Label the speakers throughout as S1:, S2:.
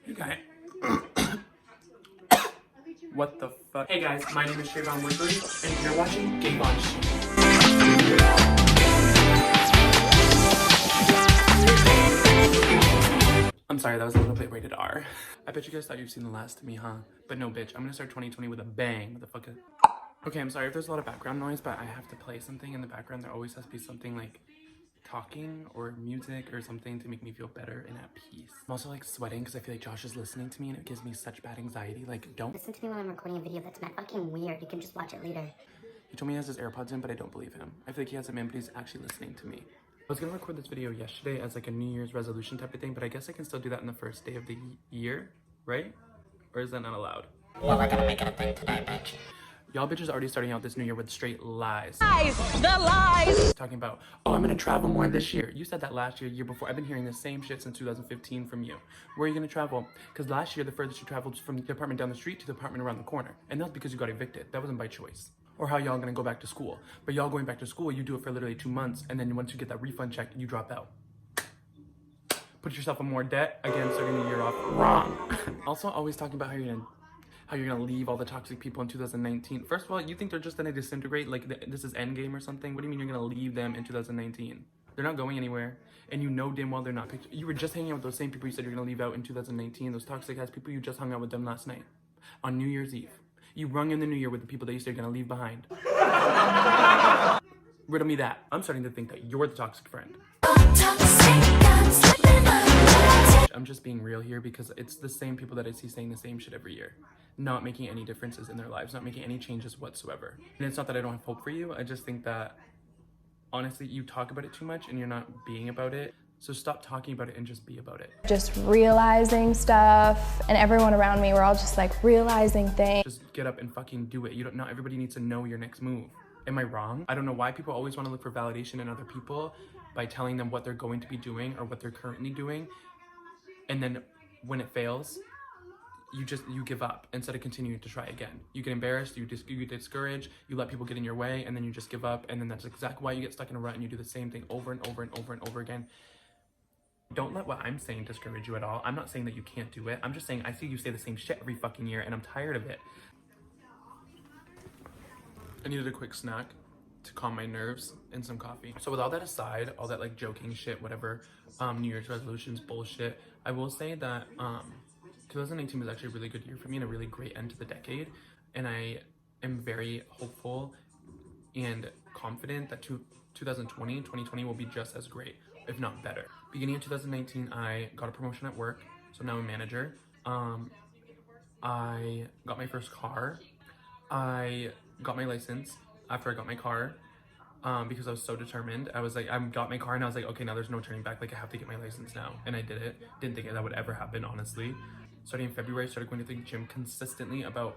S1: Hey guys. What the fuck? Hey guys, my name is Trayvon Woodbury, and you're watching Game On Sheet. I'm sorry, that was a little bit rated R. I bet you guys thought you've seen the last of me, huh? But no, bitch, I'm gonna start 2020 with a bang, motherfucker. Okay, I'm sorry if there's a lot of background noise, but I have to play something in the background. There always has to be something like talking or music or something to make me feel better and at peace. I'm also like sweating because I feel like Josh is listening to me and it gives me such bad anxiety. Like, don't
S2: listen to me when I'm recording a video. That's not fucking weird. You can just watch it later.
S1: He told me he has his AirPods in, but I don't believe him. I feel like he has them in, but he's actually listening to me. I was gonna record this video yesterday as like a New Year's resolution type of thing, but I guess I can still do that on the first day of the year, right? Or is that not allowed?
S2: Well, we're gonna make it a thing today, bitch.
S1: Y'all bitches already starting out this new year with straight lies.
S3: Lies! The lies!
S1: Talking about, oh, I'm gonna travel more this year. You said that last year, year before. I've been hearing the same shit since 2015 from you. Where are you gonna travel? Because last year, the furthest you traveled was from the apartment down the street to the apartment around the corner. And that's because you got evicted. That wasn't by choice. Or how y'all gonna go back to school. But y'all going back to school, you do it for literally 2 months. And then once you get that refund check, you drop out. Put yourself in more debt. Again, starting the year off wrong. Also, always talking about how you're gonna leave all the toxic people in 2019. First of all, you think they're just gonna disintegrate like this is Endgame or something? What do you mean you're gonna leave them in 2019? They're not going anywhere, and you know damn well they're not picked. You were just hanging out with those same people you said you're gonna leave out in 2019. Those toxic ass people, you just hung out with them last night on New Year's Eve. You rung in the new year with the people that you said you're gonna leave behind. Riddle me that. I'm starting to think that you're the toxic friend. I'm just being real here because it's the same people that I see saying the same shit every year. Not making any differences in their lives, not making any changes whatsoever. And it's not that I don't have hope for you, I just think that, honestly, you talk about it too much and you're not being about it. So stop talking about it and just be about it.
S4: Just realizing stuff, and everyone around me, we're all just like realizing things.
S1: Just get up and fucking do it. Not everybody needs to know your next move. Am I wrong? I don't know why people always want to look for validation in other people by telling them what they're going to be doing or what they're currently doing. And then when it fails, you give up instead of continuing to try again. You get embarrassed, you get discouraged, you let people get in your way, and then you just give up, and then that's exactly why you get stuck in a rut and you do the same thing over and over and over and over again. Don't let what I'm saying discourage you at all. I'm not saying that you can't do it. I'm just saying I see you say the same shit every fucking year and I'm tired of it. I needed a quick snack to calm my nerves and some coffee. So with all that aside, all that like joking shit, whatever, New Year's resolutions, bullshit, I will say that 2019 was actually a really good year for me and a really great end to the decade. And I am very hopeful and confident that 2020 will be just as great, if not better. Beginning of 2019, I got a promotion at work, so now I'm a manager. I got my first car. I got my license after I got my car because I was so determined. I was like, I got my car and I was like, okay, now there's no turning back. Like, I have to get my license now. And I did it. Didn't think that would ever happen, honestly. Starting in February, I started going to the gym consistently about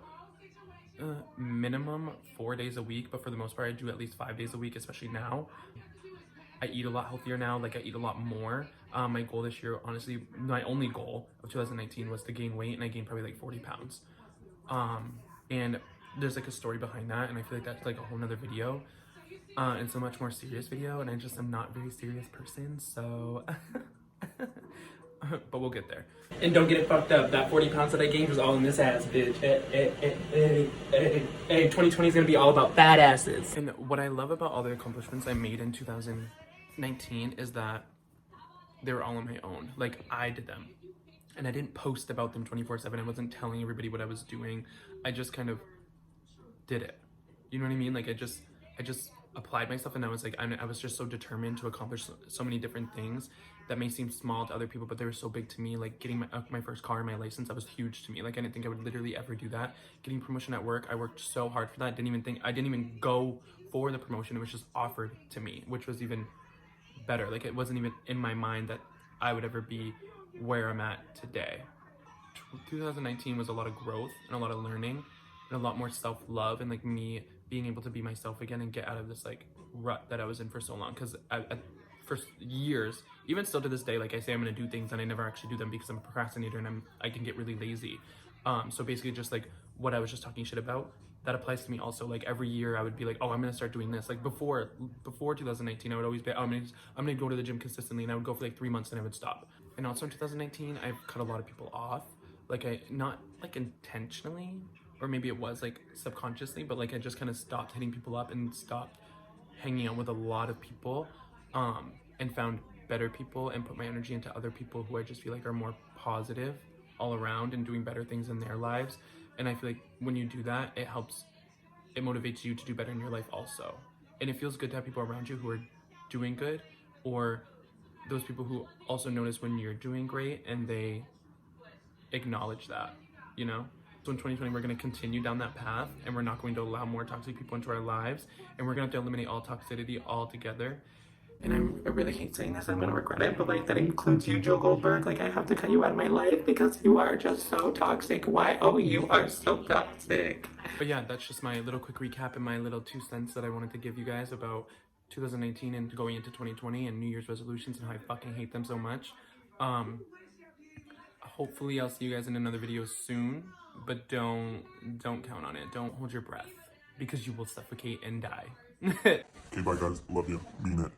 S1: minimum 4 days a week. But for the most part, I do at least 5 days a week, especially now. I eat a lot healthier now. Like, I eat a lot more. My goal this year, honestly, my only goal of 2019 was to gain weight, and I gained probably like 40 pounds. And there's like a story behind that, and I feel like that's like a whole nother video. It's a much more serious video, and I just am not a very serious person, so but we'll get there. And don't get it fucked up, that 40 pounds that I gained was all in this ass, bitch. Hey, 2020 is gonna be all about fat asses. And what I love about all the accomplishments I made in 2019 is that they were all on my own. Like, I did them. And I didn't post about them 24/7. I wasn't telling everybody what I was doing. I just kind of did it. You know what I mean? Like, I just applied myself, and I was like, I was just so determined to accomplish so many different things that may seem small to other people, but they were so big to me. Like, getting my first car and my license, that was huge to me. Like, I didn't think I would literally ever do that. Getting promotion at work, I worked so hard for that. I didn't even go for the promotion. It was just offered to me, which was even better. Like, it wasn't even in my mind that I would ever be where I'm at today. 2019 was a lot of growth and a lot of learning and a lot more self-love and like me being able to be myself again and get out of this like rut that I was in for so long. Because for years, even still to this day, like, I say I'm gonna do things and I never actually do them because I'm a procrastinator and I can get really lazy. So basically, just like what I was just talking shit about, that applies to me also. Like, every year I would be like, oh, I'm gonna start doing this. Like, before 2019, I would always be, oh, I'm gonna go to the gym consistently, and I would go for like 3 months and I would stop. And also in 2019, I've cut a lot of people off. Like I, not like intentionally, or maybe it was like subconsciously, but like I just kind of stopped hitting people up and stopped hanging out with a lot of people, and found better people and put my energy into other people who I just feel like are more positive all around and doing better things in their lives. And I feel like when you do that, it helps, it motivates you to do better in your life also. And it feels good to have people around you who are doing good, or those people who also notice when you're doing great and they acknowledge that, you know? So in 2020, we're going to continue down that path, and we're not going to allow more toxic people into our lives, and we're going to have to eliminate all toxicity altogether. And I really hate saying this, I'm going to regret it, but like that includes you, Joe Goldberg. Like I have to cut you out of my life because you are just so toxic. Why? Oh, you are so toxic. But yeah, that's just my little quick recap and my little 2 cents that I wanted to give you guys about 2019 and going into 2020 and New Year's resolutions and how I fucking hate them so much. Hopefully I'll see you guys in another video soon, but don't count on it. Don't hold your breath because you will suffocate and die.
S5: Okay, bye guys. Love you. Mean it.